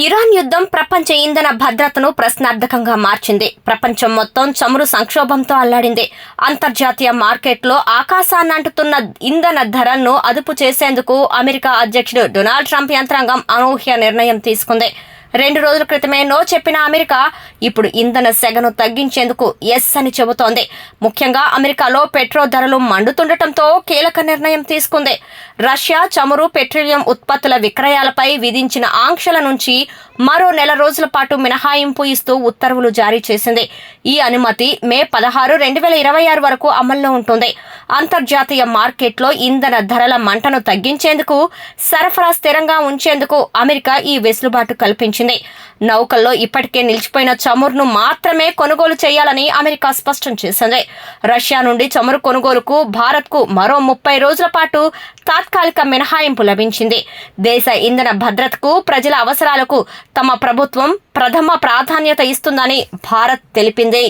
Iran యుద్ధం ప్రపంచ ఇంధన భద్రతను ప్రశ్నార్థకంగా మార్చింది. ప్రపంచం మొత్తం చమురు సంక్షోభంతో అల్లాడింది. అంతర్జాతీయ మార్కెట్లో ఆకాశాన్నంటుతున్న ఇంధన ధరలను అదుపు చేసేందుకు అమెరికా అధ్యక్షుడు డొనాల్డ్ ట్రంప్ యంత్రాంగం అనూహ్య నిర్ణయం తీసుకుంది. 2 రోజుల క్రితమే నో చెప్పిన అమెరికా ఇప్పుడు ఇంధన సెగను తగ్గించేందుకు ఎస్ అని చెబుతోంది. ముఖ్యంగా అమెరికాలో పెట్రోల్ ధరలు మండుతుండటంతో కీలక నిర్ణయం తీసుకుంది. రష్యా చమురు, పెట్రోలియం ఉత్పత్తుల విక్రయాలపై విధించిన ఆంక్షల నుంచి మరో 4 రోజుల పాటు మినహాయింపు ఇస్తూ ఉత్తర్వులు జారీ చేసింది. ఈ అనుమతి మే 16, 2026 వరకు అమల్లో ఉంటుంది. అంతర్జాతీయ మార్కెట్లో ఇంధన ధరల మంటను తగ్గించేందుకు, సరఫరా స్థిరంగా ఉంచేందుకు అమెరికా ఈ వెసులుబాటు కల్పించింది. నౌకల్లో ఇప్పటికే నిలిచిపోయిన చమురును మాత్రమే కొనుగోలు చేయాలని అమెరికా స్పష్టం చేసింది. రష్యా నుండి చమురు కొనుగోలుకు భారత్కు మరో 30 రోజుల పాటు తాత్కాలిక మినహాయింపు లభించింది. దేశ ఇంధన భద్రతకు, ప్రజల అవసరాలకు తమ ప్రభుత్వం ప్రథమ ప్రాధాన్యత ఇస్తుందని భారత్ తెలిపింది.